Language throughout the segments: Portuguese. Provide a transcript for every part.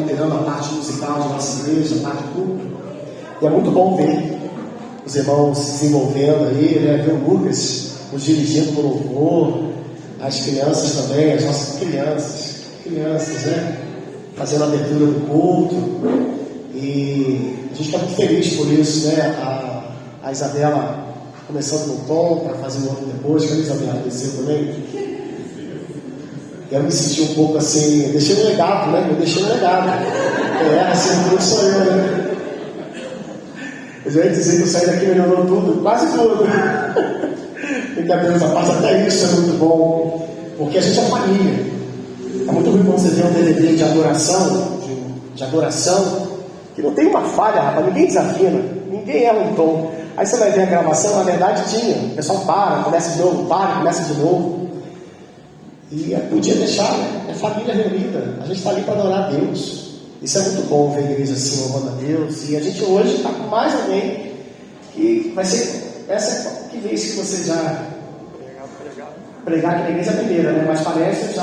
liderando a parte musical de nossa igreja, a parte do culto. E é muito bom ver os irmãos se desenvolvendo aí, né? Ver o Lucas nos dirigindo no louvor, as crianças também, as nossas crianças, né? Fazendo a abertura do culto. E a gente está muito feliz por isso, né? A Isabela começando no tom para fazer o outro depois. Cadê a Isabela? Desceu também? Eu me senti um pouco assim, eu deixei um legado, né? Eu deixei um legado. Assim, tudo sou eu, né? Eu já ia dizer que eu saí daqui melhorou tudo, quase tudo. Brincadeira essa parte, até isso é muito bom, porque a gente é família. É muito ruim quando você vê um DVD de adoração, que não tem uma falha, rapaz, ninguém desafina, ninguém erra um tom. Aí você vai ver a gravação, na verdade tinha. O pessoal para, começa de novo, começa de novo. E podia deixar, né? É família reunida. A gente está ali para adorar a Deus. Isso é muito bom ver a igreja assim, louvando a Deus. E a gente hoje está com mais alguém que vai ser. Essa que vez que você já pregar aqui na igreja é a primeira, né? Mas parece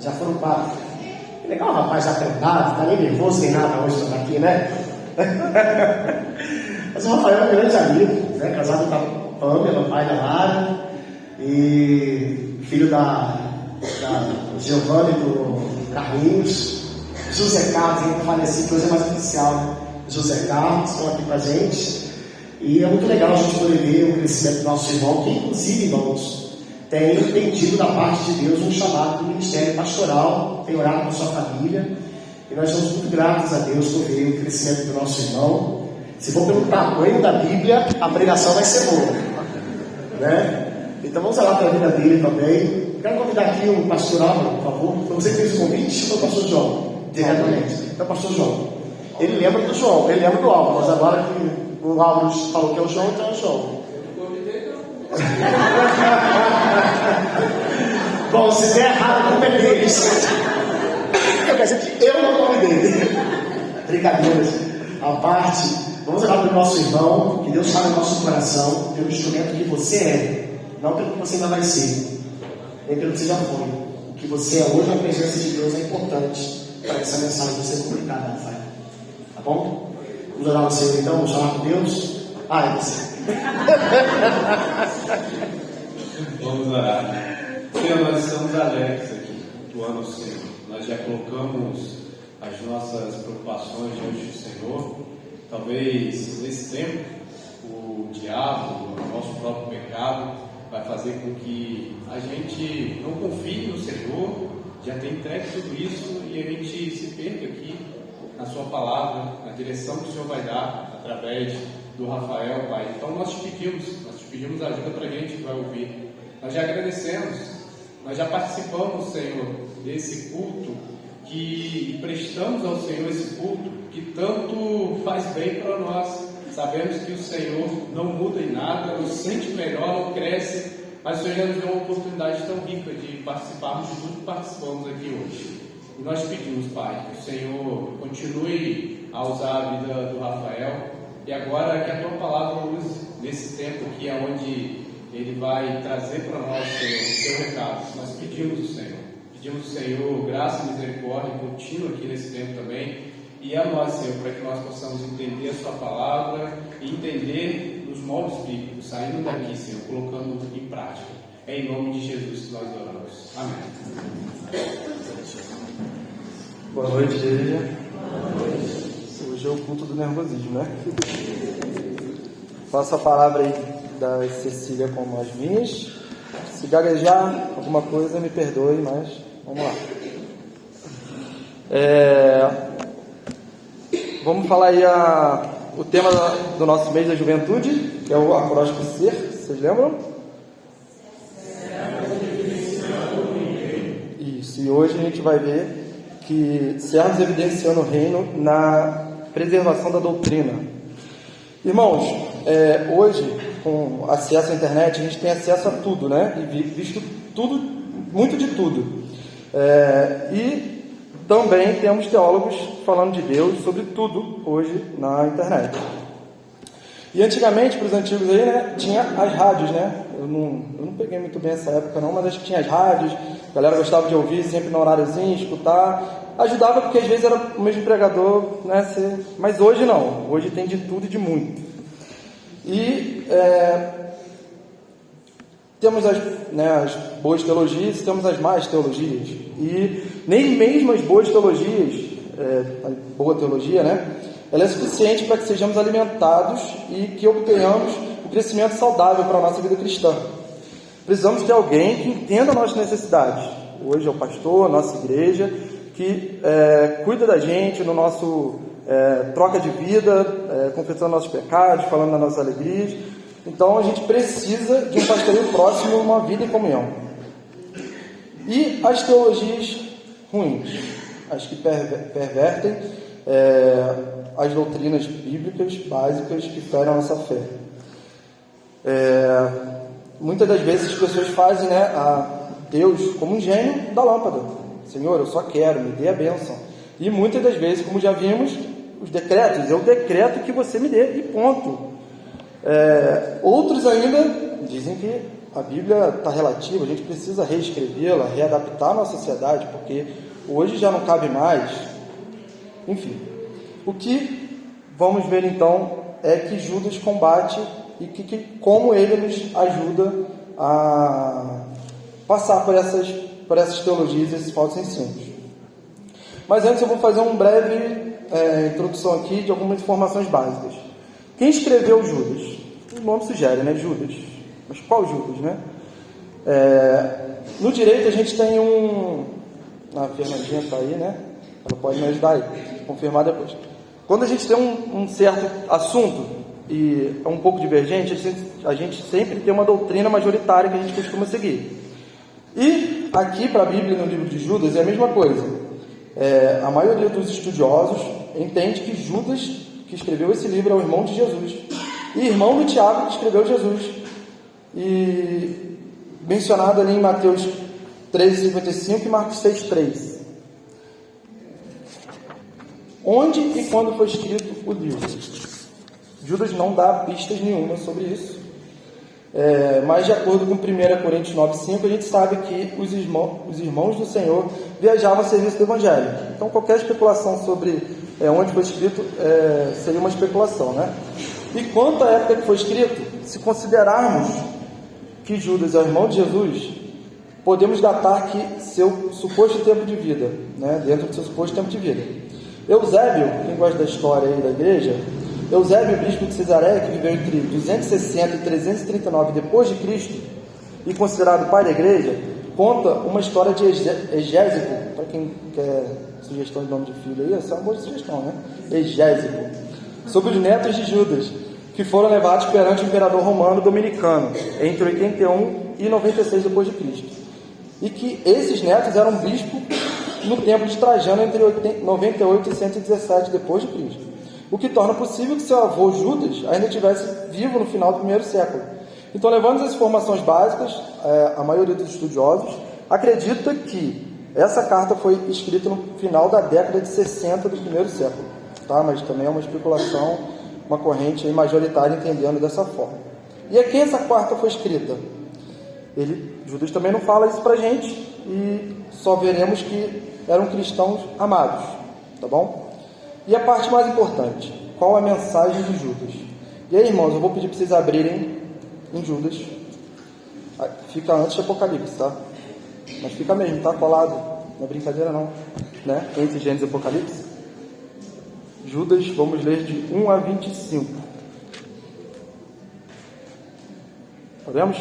já foram 4. Que legal, o rapaz já treinado, tá nem nervoso, nem nada hoje para estar aqui, né? Mas o Rafael é um grande amigo, né? Casado com a Pamela, pai da Lara, e filho da Giovanni do Carlinhos. José Carlos, ainda falecido, que hoje é mais oficial, né? José Carlos, estão aqui com a gente. E é muito legal a gente poder ver o crescimento do nosso irmão, que inclusive, irmãos, tem entendido da parte de Deus um chamado do ministério pastoral, tem orado com a sua família. E nós somos muito gratos a Deus por ver o crescimento do nosso irmão. Se for pelo tamanho da Bíblia, a pregação vai ser boa, né? Então vamos lá para a vida dele também. Quero convidar aqui o pastor Álvaro, por favor. Foi você que fez o convite ou foi o pastor João? Diretamente. Então, pastor João. Ele lembra do João, ele lembra do Álvaro, mas agora que o Álvaro falou que é o João, então é o João. Eu convidei, não. Bom, se der errado, a culpa é deles. Quer dizer que eu não convidei. Brincadeiras à parte, vamos orar para o nosso irmão, que Deus fale no nosso coração, pelo instrumento que você é, não pelo que você ainda vai ser, nem pelo que você já foi. O que você é hoje, a presença de Deus é importante para essa mensagem ser comunicada, Rafael. Tá bom? Vamos orar ao Senhor então, vamos falar com Deus. É você. Vamos orar. Senhor, nós estamos alegres aqui, cultuando o Senhor. Nós já colocamos as nossas preocupações diante do Senhor. Talvez nesse tempo o diabo, o nosso próprio pecado, vai fazer com que a gente não confie no Senhor, já tem entregue tudo isso e a gente se perca aqui na sua palavra, na direção que o Senhor vai dar através do Rafael, Pai. Então nós te pedimos ajuda para a gente que vai ouvir. Nós já agradecemos, nós já participamos, Senhor, desse culto, que prestamos ao Senhor esse culto, que tanto faz bem para nós. Sabemos que o Senhor não muda em nada, nos sente melhor, não cresce, mas o Senhor já nos deu uma oportunidade tão rica de participarmos de tudo que participamos aqui hoje. E nós pedimos, Pai, que o Senhor continue a usar a vida do Rafael, e agora que a Tua palavra use nesse tempo aqui, onde Ele vai trazer para nós, Senhor, o Teu recado. Nós pedimos o Senhor. Pedimos, Senhor, graça e misericórdia contínua aqui nesse tempo também. E a nós, Senhor, para que nós possamos entender a Sua palavra e entender os moldes bíblicos, saindo daqui, Senhor, colocando em prática. É em nome de Jesus que nós oramos. Amém. Boa noite, igreja. Hoje é o culto do nervosismo, né? Faço a palavra aí da Cecília como as minhas. Se gaguejar alguma coisa, me perdoe, mas vamos lá. Vamos falar aí o tema do nosso mês da juventude, que é o acróstico SER, vocês lembram? Isso, e hoje a gente vai ver que servos evidenciando o reino na preservação da doutrina. Irmãos, hoje, com acesso à internet, a gente tem acesso a tudo, né? E visto tudo, muito de tudo. E também temos teólogos falando de Deus sobre tudo hoje na internet. E antigamente, para os antigos aí, né, tinha as rádios, né? Eu não peguei muito bem essa época não, mas acho que tinha as rádios, A galera gostava de ouvir sempre no horáriozinho, escutar. Ajudava porque às vezes era o mesmo pregador, né? Mas hoje não. Hoje tem de tudo e de muito. E temos as boas teologias e temos as más teologias. E nem mesmo as boas teologias, a boa teologia, né? Ela é suficiente para que sejamos alimentados e que obtenhamos o crescimento saudável para a nossa vida cristã. Precisamos ter alguém que entenda as nossas necessidades. Hoje é o pastor, a nossa igreja, que cuida da gente no nosso troca de vida, confessando nossos pecados, falando das nossas alegrias. Então a gente precisa de um pastoreio próximo, uma vida em comunhão. E as teologias ruins, as que pervertem as doutrinas bíblicas básicas que ferem a nossa fé. Muitas das vezes as pessoas fazem a Deus como um gênio da lâmpada. Senhor, eu só quero, me dê a bênção. E muitas das vezes, como já vimos, os decretos, eu decreto que você me dê, e ponto. Outros ainda dizem que a Bíblia está relativa, a gente precisa reescrevê-la, readaptar a nossa sociedade, porque hoje já não cabe mais. Enfim, o que vamos ver então é que Judas combate e como ele nos ajuda a passar por essas teologias e esses falsos ensinos. Mas antes eu vou fazer uma breve introdução aqui de algumas informações básicas. Quem escreveu Judas? O nome sugere, né? Judas. Mas qual Judas, né? No direito a gente tem a Fernandinha está aí, né? Ela pode me ajudar aí, confirmar depois. Quando a gente tem um certo assunto e é um pouco divergente, a gente sempre tem uma doutrina majoritária que a gente costuma seguir. E aqui para a Bíblia, no livro de Judas, é a mesma coisa. A maioria dos estudiosos entende que Judas, que escreveu esse livro, é o irmão de Jesus. E irmão do Tiago, que escreveu Jesus. E mencionado ali em Mateus 13,55 e Marcos 6,3. Onde e quando foi escrito o livro? Judas não dá pistas nenhuma sobre isso. Mas de acordo com 1 Coríntios 9,5, a gente sabe que os irmãos do Senhor viajavam a serviço do Evangelho. Então qualquer especulação sobre onde foi escrito seria uma especulação, né? E quanto à época que foi escrito, se considerarmos que Judas é o irmão de Jesus, podemos datar que seu suposto tempo de vida, né? Dentro do seu suposto tempo de vida. Eusébio, quem gosta da história aí da igreja, Eusébio, bispo de Cesareia, que viveu entre 260 e 339 depois de Cristo e considerado pai da igreja, conta uma história de Egésipo. Para quem quer sugestão de nome de filho aí, essa é uma boa sugestão, né? Egésipo. Sobre os netos de Judas, que foram levados perante o imperador romano Dominicano entre 81 e 96 depois de Cristo. E que esses netos eram bispos no tempo de Trajano entre 98 e 117 depois de Cristo. O que torna possível que seu avô Judas ainda estivesse vivo no final do primeiro século. Então, levando essas informações básicas, a maioria dos estudiosos acredita que essa carta foi escrita no final da década de 60 do primeiro século, tá? Mas também é uma especulação, uma corrente aí majoritária entendendo dessa forma. E a quem essa carta foi escrita? Judas também não fala isso pra gente e só veremos que eram cristãos amados, tá bom? E a parte mais importante, qual a mensagem de Judas? E aí, irmãos, eu vou pedir para vocês abrirem em Judas. Fica antes de Apocalipse, tá? Mas fica mesmo, tá? Colado. Não é brincadeira não, né? Entre Gênesis e Apocalipse. Judas, vamos ler de 1 a 25. Podemos?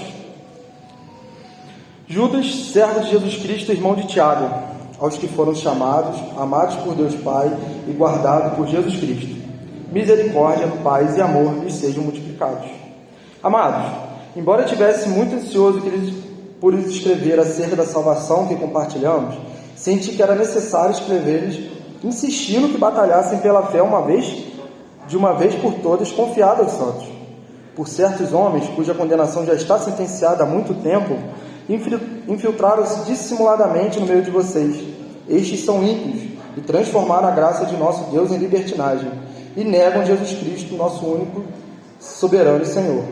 Judas, servo de Jesus Cristo, irmão de Tiago, aos que foram chamados, amados por Deus Pai e guardados por Jesus Cristo. Misericórdia, paz e amor lhes sejam multiplicados. Amados, embora eu estivesse muito ansioso por lhes escrever acerca da salvação que compartilhamos, senti que era necessário escrever-lhes, insistindo que batalhassem pela fé de uma vez por todas, confiada aos santos. Por certos homens, cuja condenação já está sentenciada há muito tempo, infiltraram-se dissimuladamente no meio de vocês. Estes são ímpios e transformaram a graça de nosso Deus em libertinagem e negam Jesus Cristo, nosso único soberano e Senhor.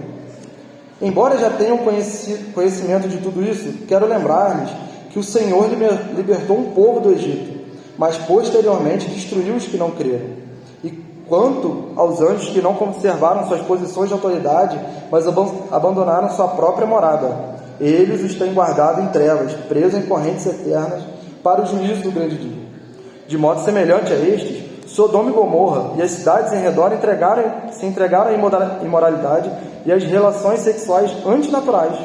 Embora já tenham conhecimento de tudo isso, quero lembrar-lhes que o Senhor libertou um povo do Egito, mas posteriormente destruiu os que não creram. E quanto aos anjos que não conservaram suas posições de autoridade, mas abandonaram sua própria morada, eles os têm guardado em trevas, presos em correntes eternas, para o juízo do grande dia. De modo semelhante a estes, Sodoma e Gomorra e as cidades em redor se entregaram à imoralidade e às relações sexuais antinaturais,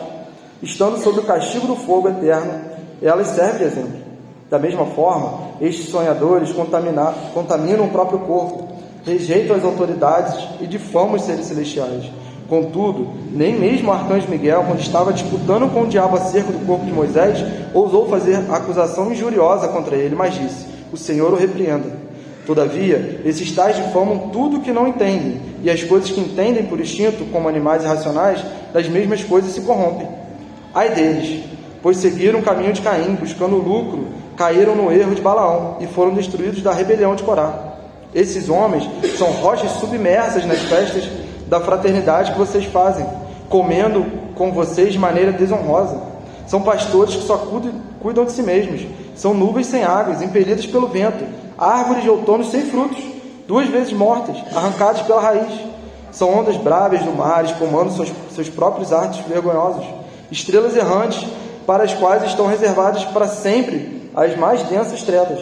estando sob o castigo do fogo eterno, elas servem de exemplo. Da mesma forma, estes sonhadores contaminam o próprio corpo, rejeitam as autoridades e difamam os seres celestiais. Contudo, nem mesmo o arcanjo Miguel, quando estava disputando com o diabo acerca do corpo de Moisés, ousou fazer acusação injuriosa contra ele, mas disse: o Senhor o repreenda. Todavia, esses tais difamam tudo o que não entendem, e as coisas que entendem por instinto, como animais irracionais, das mesmas coisas se corrompem. Ai deles, pois seguiram o caminho de Caim, buscando lucro, caíram no erro de Balaão, e foram destruídos da rebelião de Corá. Esses homens são rochas submersas nas festas da fraternidade que vocês fazem, comendo com vocês de maneira desonrosa. São pastores que só cuidam de si mesmos, são nuvens sem águas, impelidas pelo vento, árvores de outono sem frutos, 2 vezes mortas, arrancadas pela raiz. São ondas bravas do mar, espumando seus próprios artes vergonhosos, estrelas errantes, para as quais estão reservadas para sempre as mais densas trevas.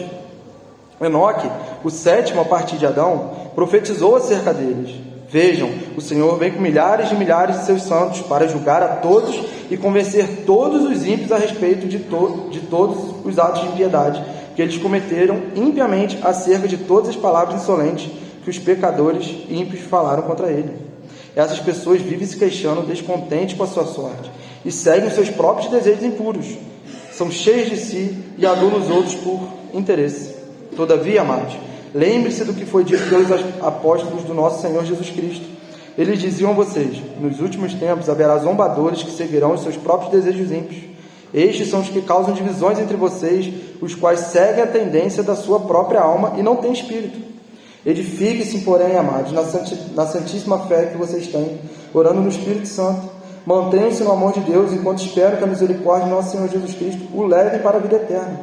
Enoque, o 7º a partir de Adão, profetizou acerca deles: vejam, o Senhor vem com milhares de seus santos para julgar a todos e convencer todos os ímpios a respeito de todos os atos de impiedade que eles cometeram impiamente acerca de todas as palavras insolentes que os pecadores ímpios falaram contra ele. Essas pessoas vivem se queixando, descontentes com a sua sorte, e seguem seus próprios desejos impuros. São cheios de si e adulam os outros por interesse. Todavia, amados, lembre-se do que foi dito pelos apóstolos do nosso Senhor Jesus Cristo. Eles diziam a vocês: nos últimos tempos haverá zombadores que seguirão os seus próprios desejos ímpios. Estes são os que causam divisões entre vocês, os quais seguem a tendência da sua própria alma e não têm espírito. Edifiquem-se, porém, amados, na santíssima fé que vocês têm, orando no Espírito Santo. Mantenham-se no amor de Deus, enquanto esperam que a misericórdia de nosso Senhor Jesus Cristo o leve para a vida eterna.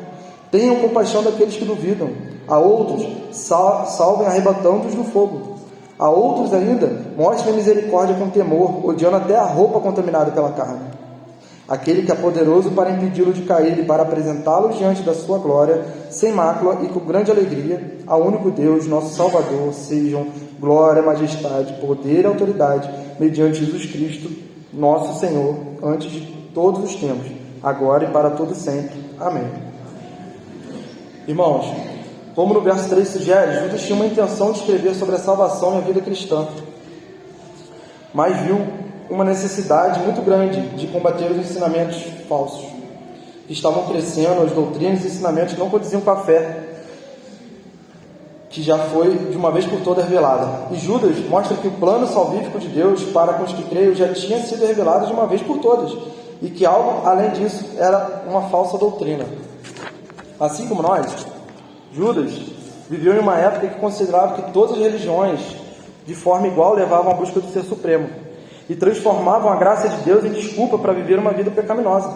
Tenham compaixão daqueles que duvidam. A outros, salvem arrebatando-os do fogo. A outros ainda, mostrem misericórdia com temor, odiando até a roupa contaminada pela carne. Aquele que é poderoso para impedi-lo de cair e para apresentá-lo diante da sua glória, sem mácula e com grande alegria, ao único Deus, nosso Salvador, sejam glória, majestade, poder e autoridade, mediante Jesus Cristo, nosso Senhor, antes de todos os tempos, agora e para todo sempre. Amém. Irmãos, como no verso 3 sugere, Judas tinha uma intenção de escrever sobre a salvação e a vida cristã, mas viu uma necessidade muito grande de combater os ensinamentos falsos que estavam crescendo, as doutrinas e ensinamentos que não condiziam com a fé, que já foi de uma vez por todas revelada. E Judas mostra que o plano salvífico de Deus para com os que creem já tinha sido revelado de uma vez por todas, e que algo além disso era uma falsa doutrina. Assim como nós, Judas viveu em uma época que considerava que todas as religiões de forma igual levavam à busca do Ser Supremo e transformavam a graça de Deus em desculpa para viver uma vida pecaminosa.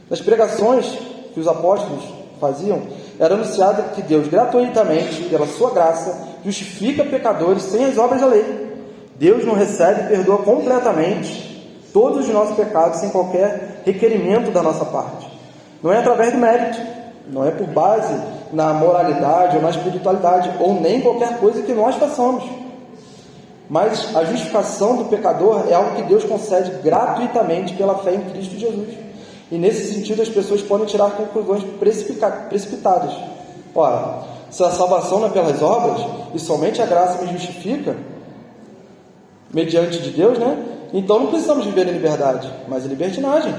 Nas pregações que os apóstolos faziam, era anunciado que Deus gratuitamente, pela sua graça, justifica pecadores sem as obras da lei. Deus nos recebe e perdoa completamente todos os nossos pecados sem qualquer requerimento da nossa parte. Não é através do mérito, não é por base na moralidade ou na espiritualidade, ou nem qualquer coisa que nós façamos. Mas a justificação do pecador é algo que Deus concede gratuitamente pela fé em Cristo Jesus. E nesse sentido as pessoas podem tirar conclusões precipitadas. Ora, se a salvação não é pelas obras, e somente a graça me justifica, mediante de Deus, né? Então não precisamos viver em liberdade, mas em libertinagem.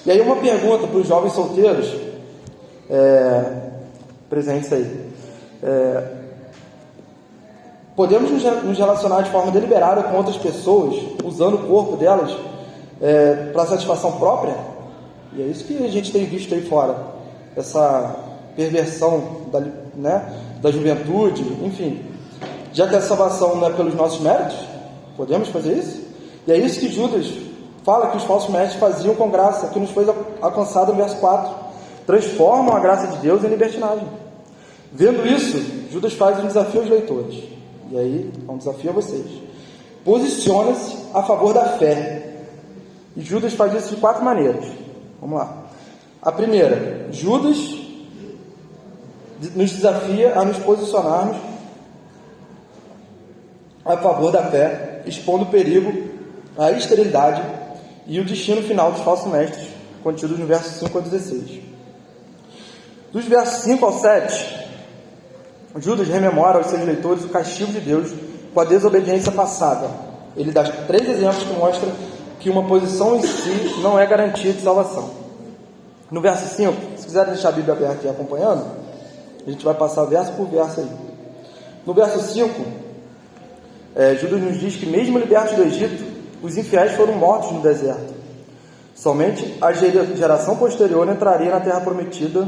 E aí uma pergunta para os jovens solteiros, presentes aí. Podemos nos relacionar de forma deliberada com outras pessoas, usando o corpo delas para satisfação própria? E é isso que a gente tem visto aí fora, essa perversão da juventude, enfim. Já que a salvação não é pelos nossos méritos, podemos fazer isso? E é isso que Judas fala que os falsos mestres faziam com graça, que nos foi alcançado no verso 4. Transformam a graça de Deus em libertinagem. Vendo isso, Judas faz um desafio aos leitores. E aí, é um desafio a vocês. Posiciona-se a favor da fé. E Judas faz isso de 4 maneiras. Vamos lá. A primeira, Judas nos desafia a nos posicionarmos a favor da fé, expondo o perigo, a esterilidade e o destino final dos falsos mestres, contidos no verso 5 a 16. Dos versos 5 ao 7, Judas rememora aos seus leitores o castigo de Deus com a desobediência passada. Ele dá 3 exemplos que mostram que uma posição em si não é garantia de salvação. No verso 5, se quiserem deixar a Bíblia aberta e acompanhando, a gente vai passar verso por verso aí. No verso 5, Judas nos diz que mesmo libertos do Egito, os infiéis foram mortos no deserto. Somente a geração posterior entraria na terra prometida,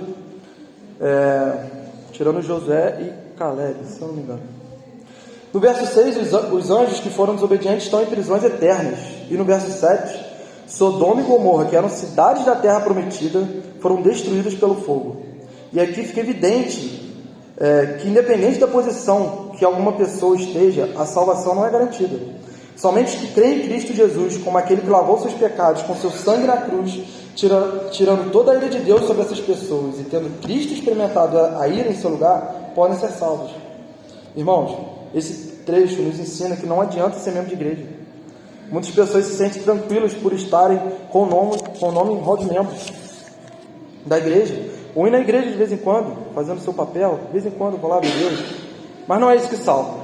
tirando Josué e Caleb, se eu não me engano. No verso 6, os anjos que foram desobedientes estão em prisões eternas. E no verso 7, Sodoma e Gomorra, que eram cidades da terra prometida, foram destruídas pelo fogo. E aqui fica evidente que, independente da posição que alguma pessoa esteja, a salvação não é garantida. Somente que crê em Cristo Jesus como aquele que lavou seus pecados com seu sangue na cruz, tirando toda a ira de Deus sobre essas pessoas e tendo Cristo experimentado a ira em seu lugar, podem ser salvos. Irmãos, esse trecho nos ensina que não adianta ser membro de igreja. Muitas pessoas se sentem tranquilas por estarem com o nome em rol de membros da igreja, ou ir na igreja de vez em quando, fazendo seu papel, de vez em quando vou lá ver Deus, mas não é isso que salva.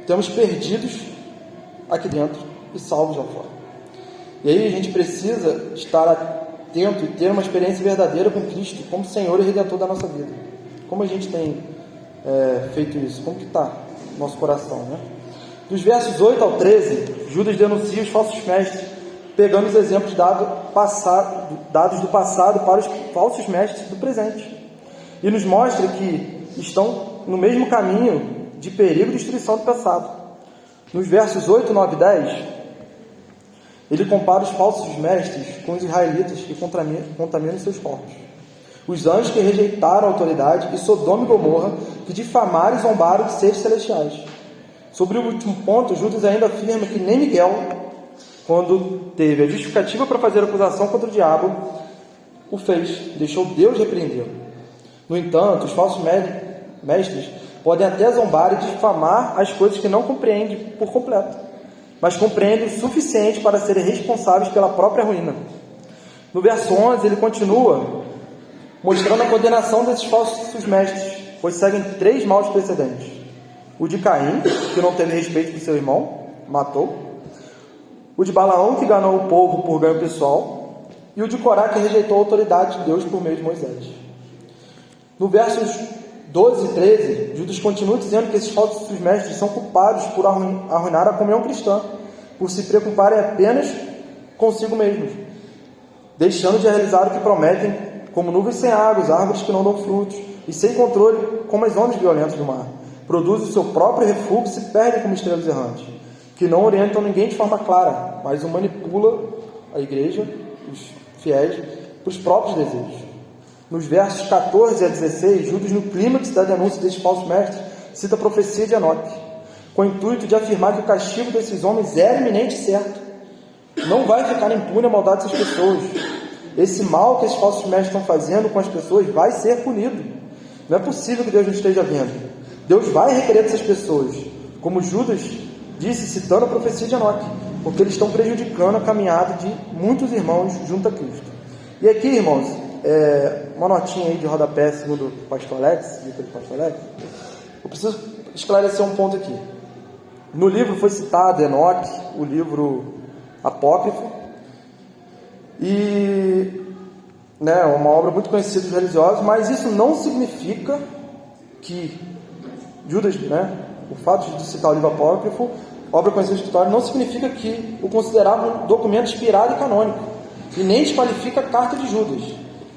Temos perdidos aqui dentro e salvos lá fora. E aí a gente precisa estar atento e ter uma experiência verdadeira com Cristo como Senhor e Redentor da nossa vida. Como a gente tem feito isso? Como que está nosso coração, né? Dos versos 8 ao 13, Judas denuncia os falsos mestres, pegando os exemplos dados do passado para os falsos mestres do presente. E nos mostra que estão no mesmo caminho de perigo e destruição do passado. Nos versos 8, 9 e 10, ele compara os falsos mestres com os israelitas que contaminam seus corpos. Os anjos que rejeitaram a autoridade e Sodoma e Gomorra que difamaram e zombaram de seres celestiais. Sobre o último ponto, Judas ainda afirma que nem Miguel, quando teve a justificativa para fazer acusação contra o diabo, o fez, deixou Deus repreendê-lo. No entanto, os falsos mestres podem até zombar e difamar as coisas que não compreendem por completo, mas compreendem o suficiente para serem responsáveis pela própria ruína. No verso 11, ele continua mostrando a condenação desses falsos mestres, pois seguem 3 maus precedentes. O de Caim, que não teve respeito por seu irmão, matou. O de Balaão, que enganou o povo por ganho pessoal. E o de Corá, que rejeitou a autoridade de Deus por meio de Moisés. No versos 12 e 13, Judas continua dizendo que esses falsos mestres são culpados por arruinar a comunhão cristã, por se preocuparem apenas consigo mesmos, deixando de realizar o que prometem, como nuvens sem águas, árvores que não dão frutos, e sem controle, como as ondas violentas do mar. Produzem o seu próprio refúgio e se perdem como estrelas errantes, que não orientam ninguém de forma clara, mas o manipula, a igreja, os fiéis, para os próprios desejos. Nos versos 14 a 16, Judas, no clímax da denúncia desses falsos mestres, cita a profecia de Enoque, com o intuito de afirmar que o castigo desses homens era iminente e certo. Não vai ficar impune a maldade dessas pessoas. Esse mal que esses falsos mestres estão fazendo com as pessoas vai ser punido. Não é possível que Deus não esteja vendo. Deus vai requerer dessas pessoas, como Judas disse, citando a profecia de Enoque, porque eles estão prejudicando a caminhada de muitos irmãos junto a Cristo. E aqui, irmãos, uma notinha aí de rodapé, segundo o pastor Alex, dica do pastor Alex, eu preciso esclarecer um ponto aqui. No livro foi citado Enoque, o livro apócrifo, e uma obra muito conhecida dos religiosos, mas isso não significa que Judas, o fato de citar o livro apócrifo, obra conhecida de história, não significa que o considerava um documento inspirado e canônico, e nem desqualifica a carta de Judas.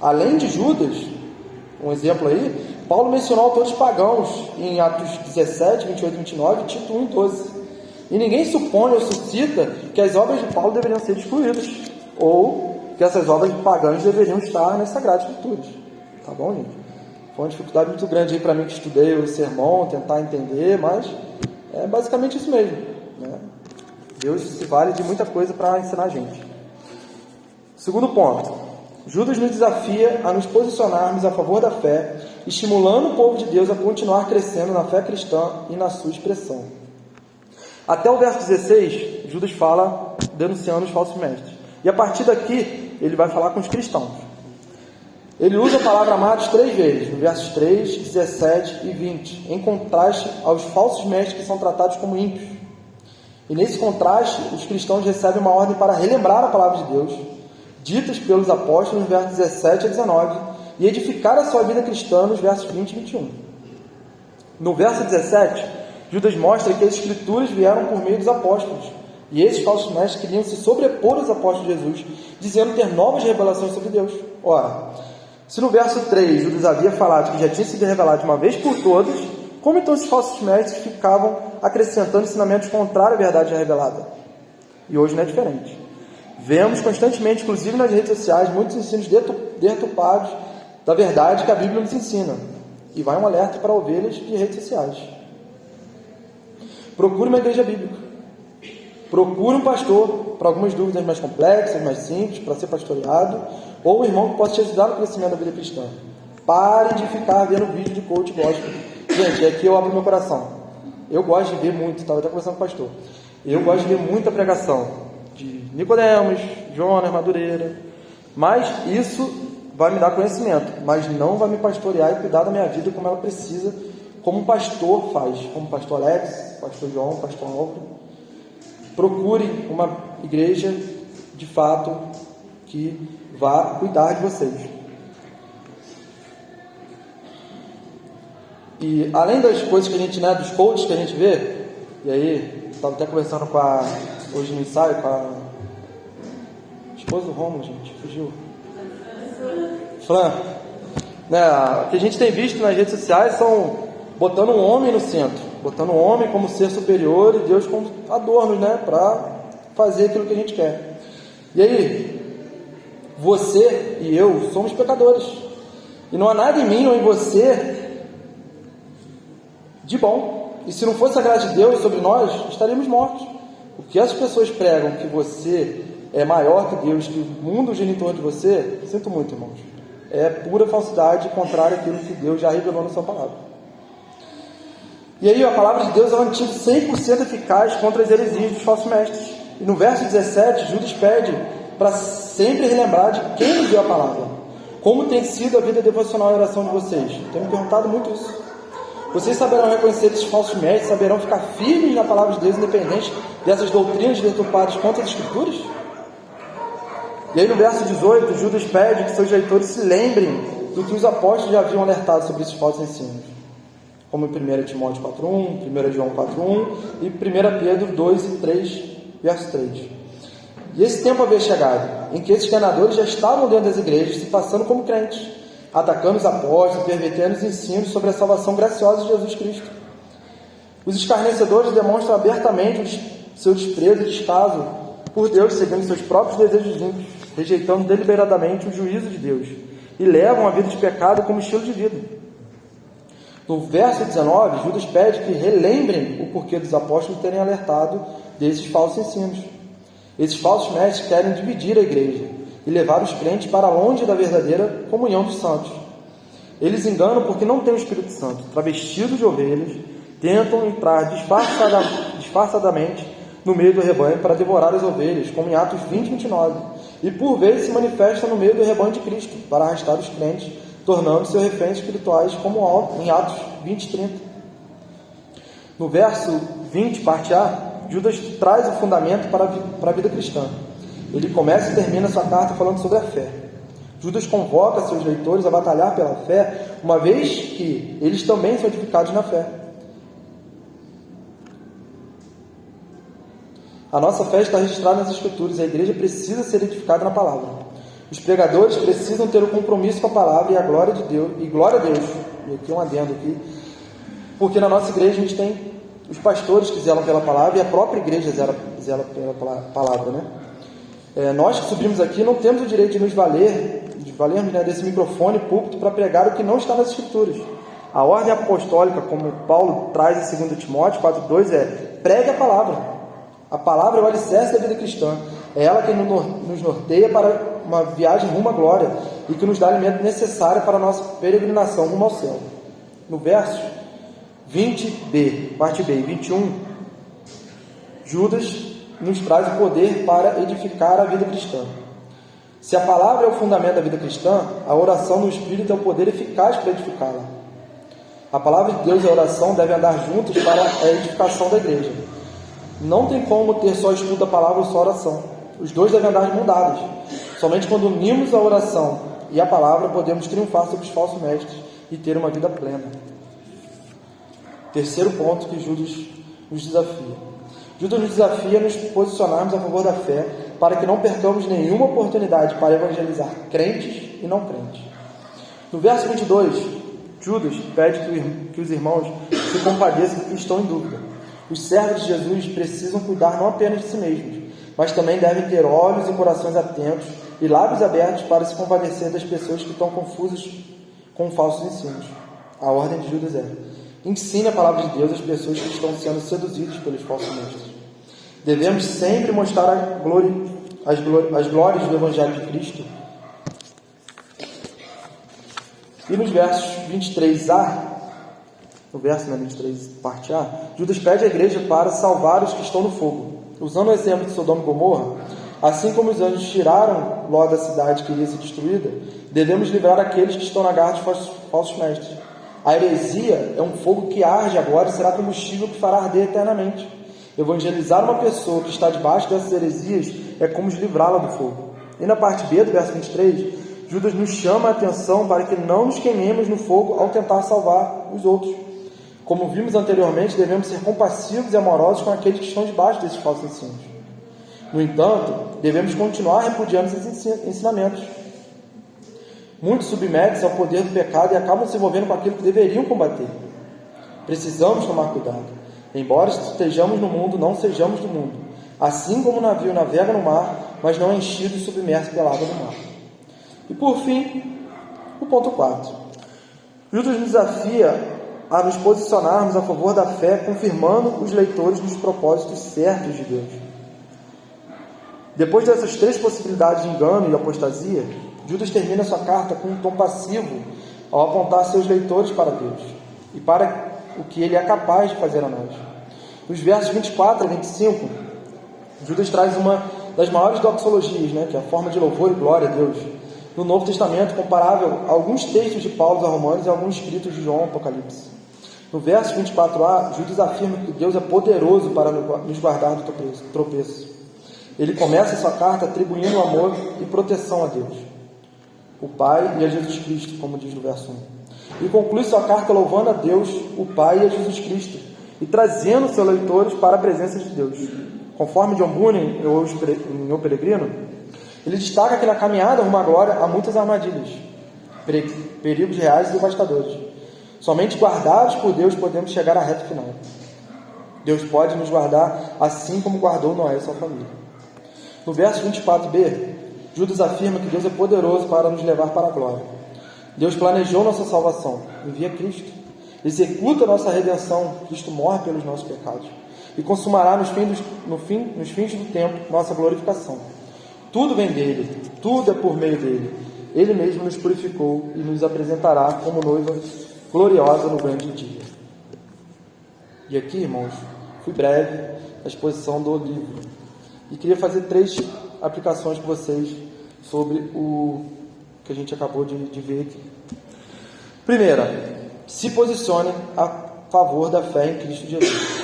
Além de Judas, um exemplo aí, Paulo mencionou autores pagãos em Atos 17, 28 e 29, Tito 1 e 12. E ninguém supõe ou suscita que as obras de Paulo deveriam ser excluídas, ou que essas obras pagãs deveriam estar nas Sagradas Escrituras. Tá bom, gente? Foi uma dificuldade muito grande aí para mim que estudei o sermão, tentar entender, mas é basicamente isso mesmo, né? Deus se vale de muita coisa para ensinar a gente. Segundo ponto, Judas nos desafia a nos posicionarmos a favor da fé, estimulando o povo de Deus a continuar crescendo na fé cristã e na sua expressão. Até o verso 16, Judas fala denunciando os falsos mestres. E a partir daqui, ele vai falar com os cristãos. Ele usa a palavra amados 3 vezes, no versos 3, 17 e 20, em contraste aos falsos mestres que são tratados como ímpios. E nesse contraste, os cristãos recebem uma ordem para relembrar a palavra de Deus, ditas pelos apóstolos nos versos 17 a 19, e edificar a sua vida cristã nos versos 20 e 21. No verso 17, Judas mostra que as escrituras vieram por meio dos apóstolos, e esses falsos mestres queriam se sobrepor aos apóstolos de Jesus, dizendo ter novas revelações sobre Deus. Ora, se no verso 3 Judas havia falado que já tinha sido revelado de uma vez por todas, como então esses falsos mestres ficavam acrescentando ensinamentos contrários à verdade já revelada? E hoje não é diferente. Vemos constantemente, inclusive nas redes sociais, muitos ensinos deturpados da verdade que a Bíblia nos ensina. E vai um alerta para ovelhas de redes sociais. Procure uma igreja bíblica. Procure um pastor para algumas dúvidas mais complexas, mais simples, para ser pastoreado, ou um irmão que possa te ajudar no crescimento da vida cristã. Pare de ficar vendo vídeo de coach gospel. Gente, aqui eu abro meu coração. Eu gosto de ver muito, estava até conversando com o pastor. Eu gosto de ver muita pregação de Nicodemos, Jonas, Madureira. Mas isso vai me dar conhecimento, mas não vai me pastorear e cuidar da minha vida como ela precisa, como um pastor faz, como o pastor Alex, pastor João, pastor Álvaro. Procure uma igreja, de fato, que vá cuidar de vocês. E além das coisas que a gente, dos coaches que a gente vê, e aí, estava até conversando hoje no ensaio, com a esposa do Romulo, gente, fugiu. Fran, o que a gente tem visto nas redes sociais são botando um homem no centro, botando um homem como ser superior e Deus como adornos, para fazer aquilo que a gente quer. E aí, você e eu somos pecadores, e não há nada em mim ou em você de bom, e se não fosse a graça de Deus sobre nós, estaríamos mortos. O que as pessoas pregam que você é maior que Deus, que o mundo genitor de você, sinto muito, irmãos, é pura falsidade, contrária àquilo que Deus já revelou na sua palavra. E aí a palavra de Deus é um antídoto 100% eficaz contra as heresias dos falsos mestres. E no verso 17, Judas pede para sempre relembrar de quem nos deu a palavra. Como tem sido a vida devocional e oração de vocês? Tenho me perguntado muito isso. Vocês saberão reconhecer esses falsos mestres, saberão ficar firmes na palavra de Deus, independente dessas doutrinas deturpadas contra as Escrituras? E aí no verso 18, Judas pede que seus leitores se lembrem do que os apóstolos já haviam alertado sobre esses falsos ensinos, como em 1 Timóteo 4.1, 1 João 4.1 e 1 Pedro 2 e 3, verso 3. E esse tempo havia chegado, em que esses enganadores já estavam dentro das igrejas, se passando como crentes, atacando os apóstolos, pervertendo os ensinos sobre a salvação graciosa de Jesus Cristo. Os escarnecedores demonstram abertamente seu desprezo e descaso por Deus, seguindo seus próprios desejos ímpios, rejeitando deliberadamente o juízo de Deus, e levam a vida de pecado como estilo de vida. No verso 19, Judas pede que relembrem o porquê dos apóstolos terem alertado desses falsos ensinos. Esses falsos mestres querem dividir a igreja e levar os crentes para longe da verdadeira comunhão dos santos. Eles enganam porque não têm o Espírito Santo. Travestidos de ovelhas, tentam entrar disfarçadamente no meio do rebanho para devorar as ovelhas, como em Atos 20 e 29. E por vezes se manifestam no meio do rebanho de Cristo, para arrastar os crentes, tornando-se reféns espirituais, como em Atos 20 e 30. No verso 20, parte A, Judas traz o fundamento para a vida cristã. Ele começa e termina sua carta falando sobre a fé. Judas convoca seus leitores a batalhar pela fé, uma vez que eles também são edificados na fé. A nossa fé está registrada nas Escrituras, a igreja precisa ser edificada na palavra. Os pregadores precisam ter o compromisso com a palavra e a glória de Deus, e glória a Deus, e aqui um adendo aqui, porque na nossa igreja a gente tem os pastores que zelam pela palavra e a própria igreja zela pela palavra, né? Nós que subimos aqui não temos o direito de nos valermos, né, desse microfone púlpito para pregar o que não está nas Escrituras. A ordem apostólica, como Paulo traz em 2 Timóteo 4,2, pregue a palavra. A palavra é o alicerce da vida cristã. É ela que nos norteia para uma viagem rumo à glória e que nos dá alimento necessário para a nossa peregrinação rumo ao céu. No verso 20b, parte B, 21, Judas nos traz o poder para edificar a vida cristã. Se a palavra é o fundamento da vida cristã, a oração no Espírito é o poder eficaz para edificá-la. A palavra de Deus e a oração devem andar juntos para a edificação da igreja. Não tem como ter só estudo da palavra ou só oração. Os dois devem andar de mão dadas. Somente quando unimos a oração e a palavra, podemos triunfar sobre os falsos mestres e ter uma vida plena. Terceiro ponto que Judas nos desafia. Judas nos desafia a nos posicionarmos a favor da fé, para que não percamos nenhuma oportunidade para evangelizar crentes e não crentes. No verso 22, Judas pede que os irmãos se compadeçam do que estão em dúvida. Os servos de Jesus precisam cuidar não apenas de si mesmos, mas também devem ter olhos e corações atentos e lábios abertos para se compadecer das pessoas que estão confusas com falsos ensinos. A ordem de Judas ensine a palavra de Deus às pessoas que estão sendo seduzidas pelos falsos mestres. Devemos sempre mostrar as glórias do Evangelho de Cristo. E nos versos 23a, no verso 23, parte A, Judas pede à igreja para salvar os que estão no fogo. Usando o exemplo de Sodoma e Gomorra, assim como os anjos tiraram Ló da cidade que iria ser destruída, devemos livrar aqueles que estão na garra dos falsos mestres. A heresia é um fogo que arde agora e será combustível que fará arder eternamente. Evangelizar uma pessoa que está debaixo dessas heresias é como livrá-la do fogo. E na parte B do verso 23, Judas nos chama a atenção para que não nos queimemos no fogo ao tentar salvar os outros. Como vimos anteriormente, devemos ser compassivos e amorosos com aqueles que estão debaixo desses falsos ensinos. No entanto, devemos continuar repudiando esses ensinamentos. Muitos submetem-se ao poder do pecado e acabam se envolvendo com aquilo que deveriam combater. Precisamos tomar cuidado. Embora estejamos no mundo, não sejamos do mundo. Assim como o navio navega no mar, mas não é enchido e submerso pela água do mar. E por fim, o ponto 4. Judas nos desafia a nos posicionarmos a favor da fé, confirmando os leitores nos propósitos certos de Deus. Depois dessas três possibilidades de engano e apostasia, Judas termina sua carta com um tom passivo ao apontar seus leitores para Deus e para o que ele é capaz de fazer a nós. Nos versos 24 a 25, Judas traz uma das maiores doxologias, que é a forma de louvor e glória a Deus, no Novo Testamento, comparável a alguns textos de Paulo aos Romanos e alguns escritos de João ao Apocalipse. No verso 24a, Judas afirma que Deus é poderoso para nos guardar do tropeço. Ele começa sua carta atribuindo amor e proteção a Deus, o Pai e a Jesus Cristo, como diz no verso 1. E conclui sua carta louvando a Deus, o Pai e a Jesus Cristo, e trazendo seus leitores para a presença de Deus. Conforme John Bunyan, em O Peregrino, ele destaca que na caminhada rumo à glória há muitas armadilhas, perigos reais e devastadores. Somente guardados por Deus podemos chegar à reta final. Deus pode nos guardar assim como guardou Noé e sua família. No verso 24b, Judas afirma que Deus é poderoso para nos levar para a glória. Deus planejou nossa salvação, envia Cristo, executa nossa redenção, Cristo morre pelos nossos pecados, e consumará nos fins do tempo nossa glorificação. Tudo vem dele, tudo é por meio dele. Ele mesmo nos purificou e nos apresentará como noiva gloriosa no grande dia. E aqui, irmãos, fui breve na exposição do livro. E queria fazer 3 aplicações com vocês sobre o que a gente acabou de ver aqui. Primeira, se posicione a favor da fé em Cristo Jesus.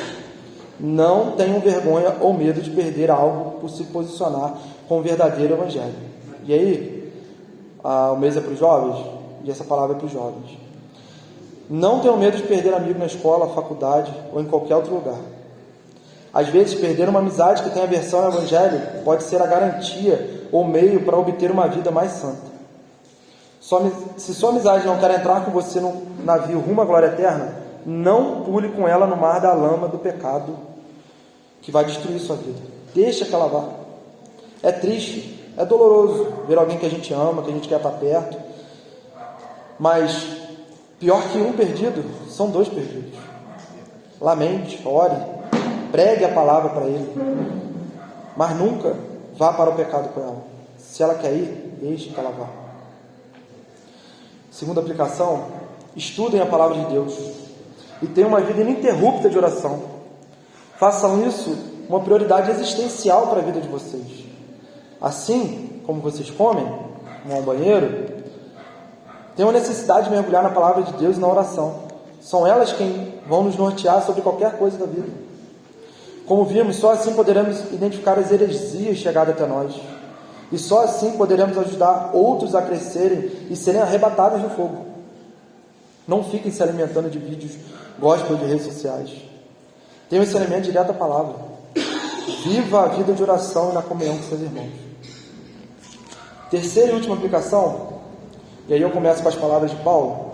Não tenham vergonha ou medo de perder algo por se posicionar com o verdadeiro evangelho. E aí, o mês é para os jovens, e essa palavra é para os jovens. Não tenham medo de perder amigo na escola, faculdade ou em qualquer outro lugar. Às vezes, perder uma amizade que tem aversão ao evangelho pode ser a garantia ou meio para obter uma vida mais santa. Se sua amizade não quer entrar com você no navio rumo à glória eterna, não pule com ela no mar da lama do pecado, que vai destruir sua vida. Deixa que ela vá. É triste, é doloroso ver alguém que a gente ama, que a gente quer estar perto, mas pior que um perdido, são dois perdidos. Lamente, ore, pregue a palavra para ele, mas nunca vá para o pecado com ela. Se ela quer ir, deixe que ela vá. Segunda aplicação: estudem a palavra de Deus e tenham uma vida ininterrupta de oração. Façam isso uma prioridade existencial para a vida de vocês. Assim como vocês comem, vão ao banheiro, tenham necessidade de mergulhar na palavra de Deus e na oração. São elas quem vão nos nortear sobre qualquer coisa da vida. Como vimos, só assim poderemos identificar as heresias chegadas até nós. E só assim poderemos ajudar outros a crescerem e serem arrebatados no fogo. Não fiquem se alimentando de vídeos gospel de redes sociais. Tenham esse alimento direto à palavra. Viva a vida de oração e na comunhão com seus irmãos. Terceira e última aplicação, e aí eu começo com as palavras de Paulo: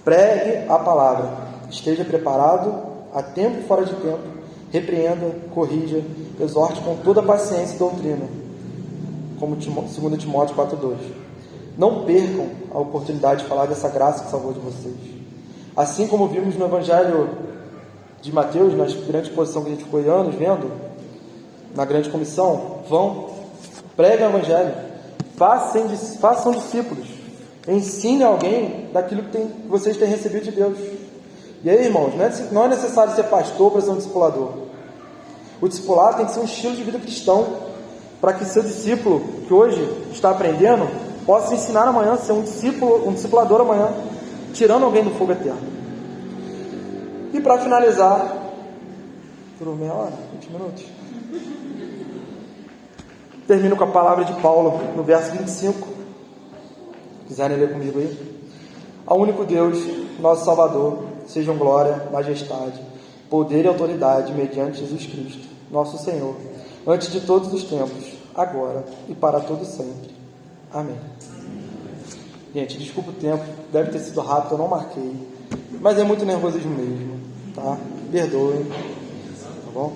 pregue a palavra, esteja preparado a tempo e fora de tempo, repreenda, corrija, exorte com toda paciência e doutrina, como 2 Timóteo 4,2. Não percam a oportunidade de falar dessa graça que salvou de vocês. Assim como vimos no Evangelho de Mateus, na grande exposição que a gente ficou anos vendo, na grande comissão, vão, preguem o Evangelho, façam discípulos, ensine alguém daquilo que vocês têm recebido de Deus. E aí, irmãos, não é necessário ser pastor para ser um discipulador. O discipulado tem que ser um estilo de vida cristão, para que seu discípulo, que hoje está aprendendo, possa ensinar amanhã a ser um discipulador amanhã, tirando alguém do fogo eterno. E para finalizar, por meia hora, 20 minutos, termino com a palavra de Paulo, no verso 25. Quiserem ler comigo aí? Ao único Deus, nosso Salvador, sejam glória, majestade, poder e autoridade mediante Jesus Cristo, nosso Senhor, antes de todos os tempos, agora e para todo sempre. Amém. Gente, desculpa o tempo, deve ter sido rápido, eu não marquei, mas é muito nervosismo mesmo, tá? Perdoem, tá bom?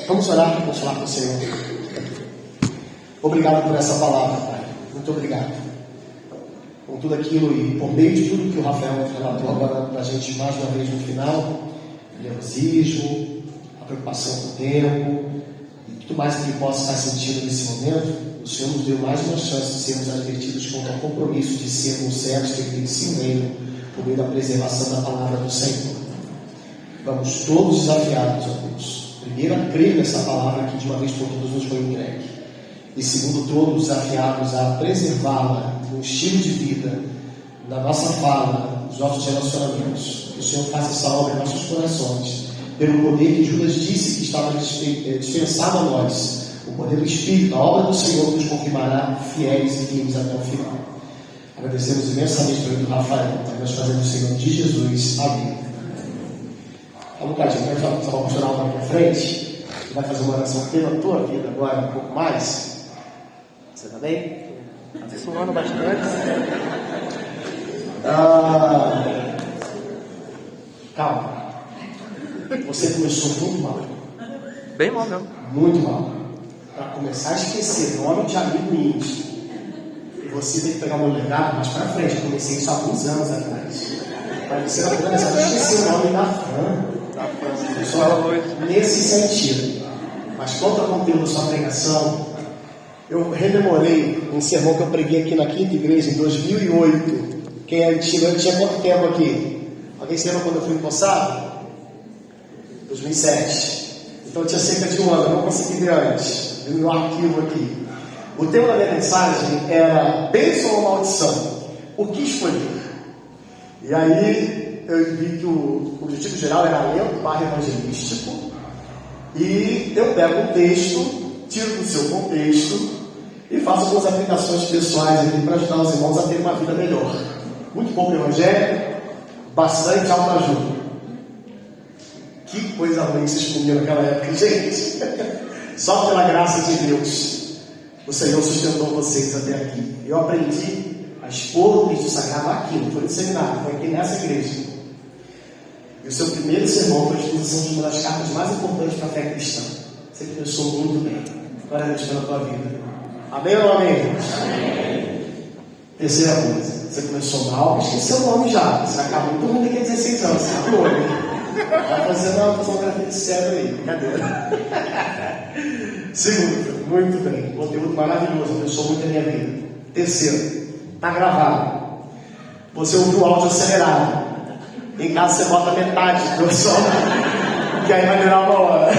Vamos orar com o Senhor. Obrigado por essa palavra, Pai. Muito obrigado. Com tudo aquilo e por meio de tudo que o Rafael relatou agora para a gente mais uma vez no final, o nervosismo, a preocupação com o tempo e tudo mais que ele possa estar sentindo nesse momento, o Senhor nos deu mais uma chance de sermos advertidos quanto ao compromisso de sermos servos que ele tem o reino por meio da preservação da palavra do Senhor. Vamos todos desafiados, ó Deus. Primeiro, a crer nessa palavra que de uma vez por todas nos foi entregue. E segundo, todos desafiados a preservá-la no estilo de vida, na nossa fala, nos nossos relacionamentos. Que o Senhor faça essa obra em nossos corações, pelo poder que Judas disse que estava dispensado a nós. O poder do Espírito, a obra do Senhor nos confirmará fiéis e firmes até o final. Agradecemos imensamente pelo do Rafael, que nós fazemos no Senhor de Jesus. Amém. Vamos, Cadinho, quero chamar o pastoral para minha frente. Vai fazer uma oração pela tua vida agora, um pouco mais. Você está bem? Está suando bastante. Calma. Você começou muito mal. Bem mal mesmo. Muito mal. Para começar a esquecer nome de amigo íntimo. E você tem que pegar o meu legado mais para frente. Eu comecei isso há alguns anos atrás. Para você não começar a esquecer o nome da Fran. Só nesse sentido. Mas quanto ao conteúdo da sua pregação, eu rememorei um sermão que eu preguei aqui na Quinta Igreja em 2008. Quem é antigo, eu tinha quanto tempo aqui? Alguém se lembra quando eu fui empossado? 2007. Então eu tinha cerca de um ano, eu não consegui ver antes. Vi no arquivo aqui. O tema da minha mensagem era bênção ou maldição? O que escolher? E aí eu vi que o objetivo geral era lento / evangelístico. E eu pego um texto, tiro do seu contexto e faço algumas aplicações pessoais aqui para ajudar os irmãos a terem uma vida melhor. Muito pouco evangelho, bastante autoajuda. Que coisa ruim que vocês comiam naquela época, gente. Só pela graça de Deus, o Senhor sustentou vocês até aqui. Eu aprendi a expor o Cristo Sagrado aqui, não foi no seminário, foi aqui nessa igreja. E o seu primeiro sermão foi a exposição de uma das cartas mais importantes para a fé cristã. Você começou muito bem. Glória a Deus pela tua vida. Amém ou não amém? Amém. Terceira coisa, você começou mal, esqueceu o nome já. Você acabou, todo mundo tem 16 anos, você abre o olho. Vai fazer uma fotografia de cérebro aí, brincadeira. Segundo, muito bem, conteúdo maravilhoso, abençoou muito a minha vida. Terceiro, está gravado. Você ouviu o áudio acelerado. Em casa você bota metade do som, que aí vai durar 1 hora.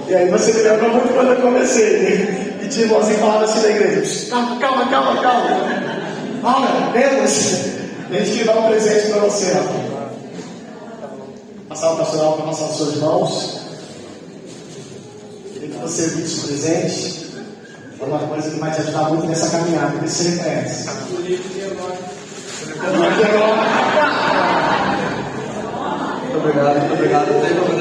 E aí você me lembra muito quando eu comecei. E tinha irmãozinho falando assim na igreja: calma. Olha, lembra-se. A gente quer dar um presente para você. Passar o pastoral para passar as suas mãos. Queria que você visse o presente. É uma coisa que vai te ajudar muito nessa caminhada. Que você reconhece. Muito obrigado.